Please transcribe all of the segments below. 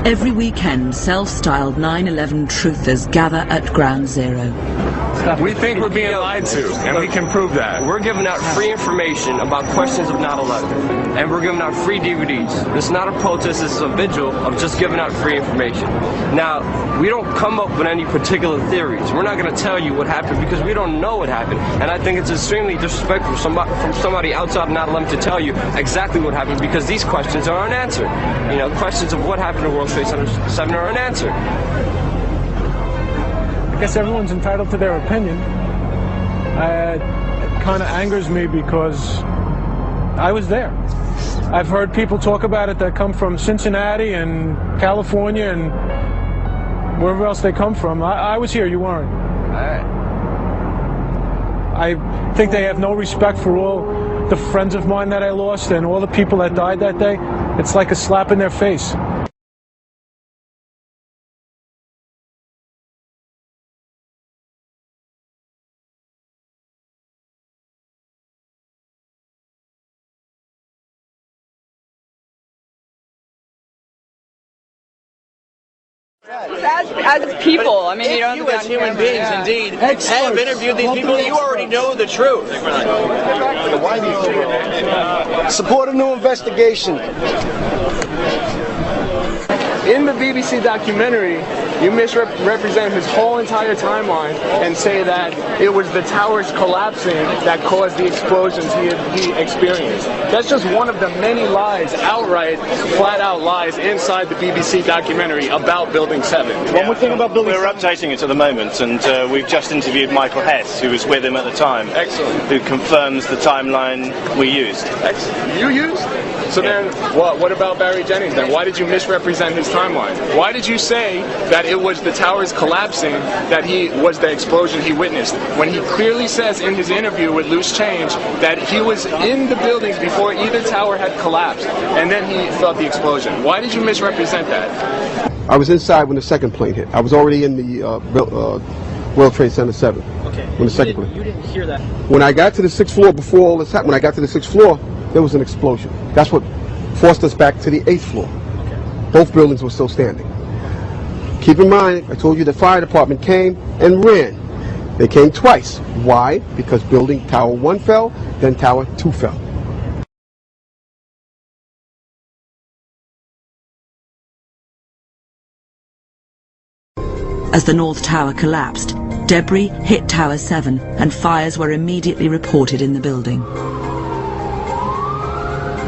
Every weekend, self-styled 9/11 truthers gather at Ground Zero. We think we're being lied to, and we can prove that. We're giving out free information about questions of 9/11, and we're giving out free DVDs. This is not a protest, this is a vigil of just giving out free information. Now, we don't come up with any particular theories. We're not going to tell you what happened because we don't know what happened. And I think it's extremely disrespectful from somebody outside of 9/11 to tell you exactly what happened because these questions are unanswered. You know, questions of what happened to World Trade Center 7 are unanswered. I guess everyone's entitled to their opinion. It kind of angers me because I was there. I've heard people talk about it that come from Cincinnati and California and wherever else they come from. I was here, you weren't. I think they have no respect for all the friends of mine that I lost and all the people that died that day. It's like a slap in their face. As people, I mean, you as human beings, indeed, have interviewed these people, you already know the truth. Support a new investigation. In the BBC documentary, you misrepresent his whole entire timeline and say that it was the towers collapsing that caused the explosions he experienced. That's just one of the many lies, outright, flat-out lies inside the BBC documentary about Building 7. One more thing about Building 7. We're updating it at the moment, and we've just interviewed Michael Hess, who was with him at the time. Excellent. Who confirms the timeline we used. Excellent. You used? So then, what about Barry Jennings then? Why did you misrepresent his timeline? Why did you say that it was the towers collapsing that was the explosion he witnessed, when he clearly says in his interview with Loose Change that he was in the buildings before either tower had collapsed, and then he felt the explosion? Why did you misrepresent that? I was inside when the second plane hit. I was already in the World Trade Center 7. Okay. When the second plane. You didn't hear that. When I got to the 6th floor, before all this happened, when I got to the 6th floor, there was an explosion. That's what forced us back to the 8th floor. Okay. Both buildings were still standing. Keep in mind, I told you the fire department came and ran. They came twice. Why? Because building Tower 1 fell, then Tower 2 fell. As the North Tower collapsed, debris hit Tower 7 and fires were immediately reported in the building.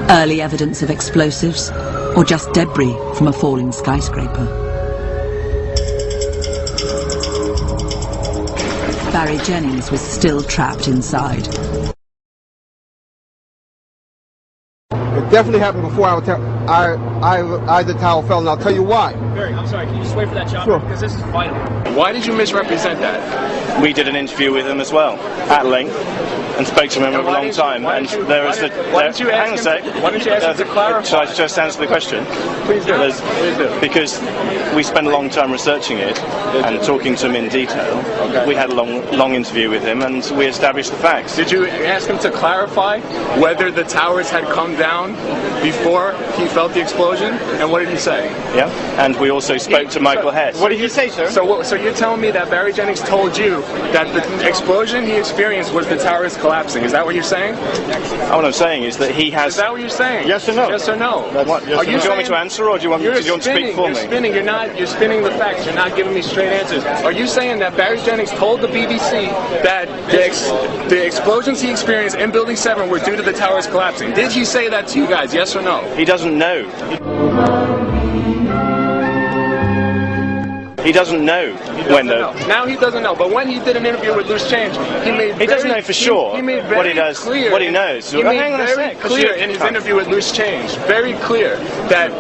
Early evidence of explosives, or just debris from a falling skyscraper. Barry Jennings was still trapped inside. It definitely happened before either tower fell, and I'll tell you why. Barry, I'm sorry, can you just wait for that chopper? Sure. Because this is vital. Why did you misrepresent that? We did an interview with him as well, at length, and spoke to him over a long time. And there is the. Why didn't you ask him? Why didn't you ask him to clarify? Should I just answer the question? Please do. Please do. Because we spent a long time researching it and talking to him in detail. Okay. We had a long interview with him, and we established the facts. Did you ask him to clarify whether the towers had come down before he felt the explosion? And what did he say? Yeah. And we also spoke to Michael Hess. What did he say, sir? So you're telling me that Barry Jennings told you that the explosion he experienced was the towers collapsing? Is that what you're saying? What I'm saying is that he has. Is that what you're saying? Yes or no? Yes or no? What? Yes or no. Do you want me to answer, or do you want me to speak for me? You're spinning. You're spinning the facts. You're not giving me straight answers. Are you saying that Barry Jennings told the BBC that the explosions he experienced in Building 7 were due to the towers collapsing? Did he say that to you guys? Yes or no? He doesn't know. He doesn't know when the. Now he doesn't know. But when he did an interview with Loose Change, he doesn't know for sure he made very what he does, clear, what he knows. He made very clear in his interview with Loose Change, very clear that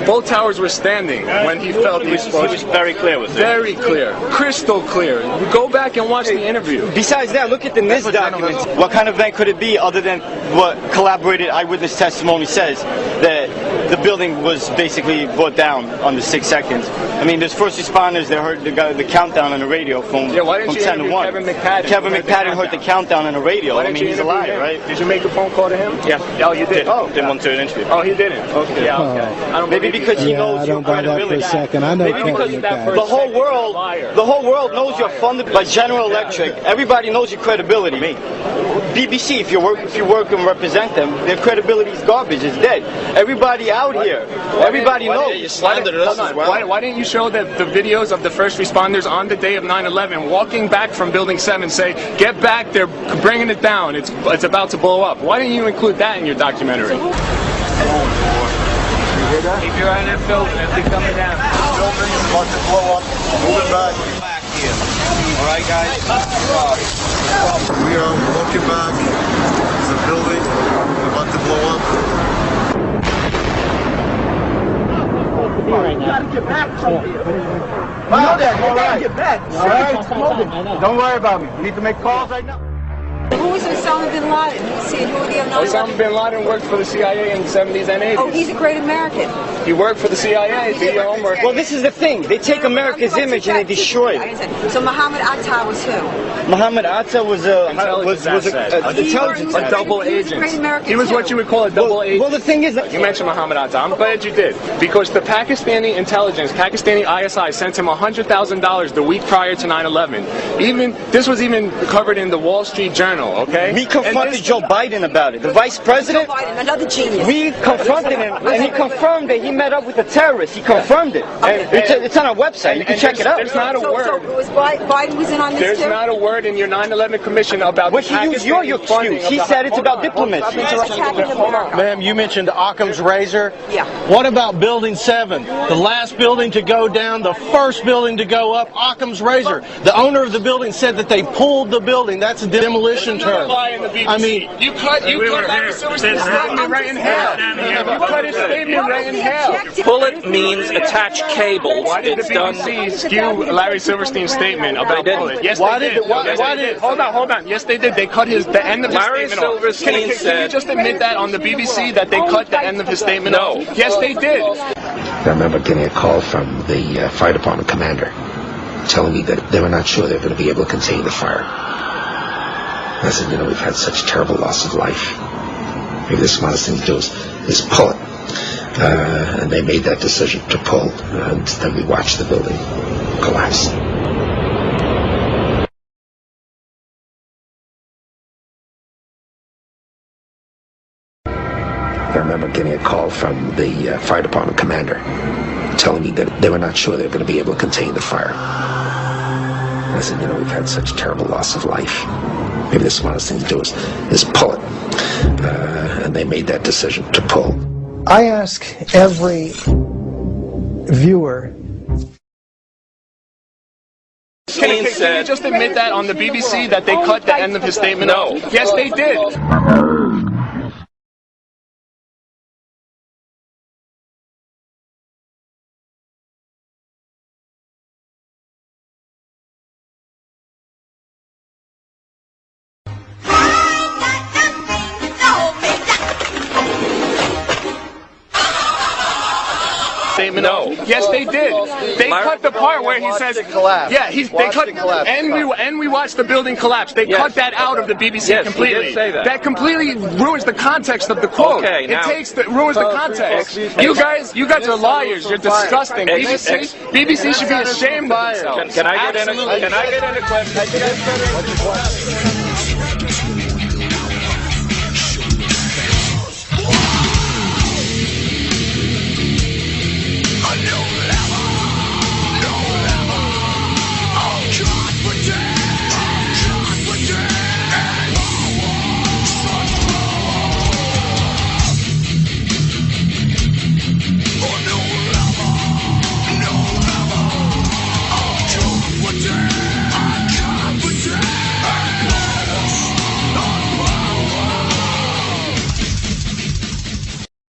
both towers were standing when he felt the explosion. He was very clear with it. Very clear, crystal clear. Go back and watch the interview. Besides that, look at the NIST document. What kind of event could it be other than what collaborated eyewitness testimony says? That the building was basically brought down under 6 seconds. I mean, there's first responders that heard the countdown on the radio from 10 to 1. Kevin McPadden heard the countdown on the radio. I mean, he's a liar, right? Did you make a phone call to him? Yeah. Oh, you did? Oh, didn't want to do an interview. Oh, he didn't? Okay. Yeah, okay. I don't Maybe because he knows your credibility. Maybe because the whole world knows you're funded by General Electric. Everybody knows your credibility. BBC, if you work and represent them, their credibility is garbage. It's dead. Everybody out here, everybody knows. Why didn't you show the videos of the first responders on the day of 9/11 walking back from Building 7, say, "Get back! They're bringing it down. It's about to blow up." Why didn't you include that in your documentary? Keep your eye on that building. They're coming down. The building is about to blow up. Moving back. Here. All right, guys. We are walking back. There's a building about to blow up. You gotta get back from here. You know that. You gotta get back. All right? Don't worry about me. You need to make calls right now. Who was Osama bin Laden? Who are the other Osama bin Laden worked for the CIA in the 70s and 80s. Oh, he's a great American. He worked for the CIA. Do your homework. Well, this is the thing. They take America's image and they destroy it. So Muhammad Atta was who? Muhammad Atta was an intelligence a double agent. He was what you would call a double agent. Well, the thing is that you mentioned Muhammad Atta. I'm glad you did, because the Pakistani intelligence, Pakistani ISI, sent him $100,000 the week prior to 9/11. This was even covered in the Wall Street Journal. Okay. We confronted Joe Biden about it. The vice president. Joe Biden, another genius. We confronted him, and he confirmed that he met up with a terrorist. He confirmed it. It's on our website. You can check it out. There's not a word. So Biden was in on this There's too? not a word in your 9/11 commission about. Well, he used your excuse. He said it's about diplomacy. Ma'am, you mentioned Occam's razor. Yeah. What about Building 7? The last building to go down, the first building to go up, Occam's razor. The owner of the building said that they pulled the building. That's a demolition term. I mean, you cut Larry Silverstein's statement right in half. You cut his statement right in half. Pull it means attach cables. Why did the BBC skew Larry Silverstein's statement about pull it? Yes, they did. Yes, they did. Hold on. Yes, they did. They cut the end of his statement off. Can you just admit that on the BBC that they cut the end of his statement off? Yes, they did. I remember getting a call from the fire department commander telling me that they were not sure they were going to be able to contain the fire. I said, we've had such terrible loss of life. Maybe the smartest thing to do is pull it. And they made that decision to pull, and then we watched the building collapse. I remember getting a call from the fire department commander telling me that they were not sure they were going to be able to contain the fire. I said, we've had such terrible loss of life. Maybe the smartest thing to do is pull it. And they made that decision to pull. I ask every viewer. Can you just admit that on the BBC that they cut the end of his statement off? Yes, they did. No. Yes, they did. They cut the part where he says, "Yeah, they cut." And we watched the building collapse. They cut that out of the BBC completely. He did say that. That completely ruins the context of the quote. Okay, now, ruins the context. You guys are liars. You're disgusting. BBC should be ashamed of themselves. Can I get in a question?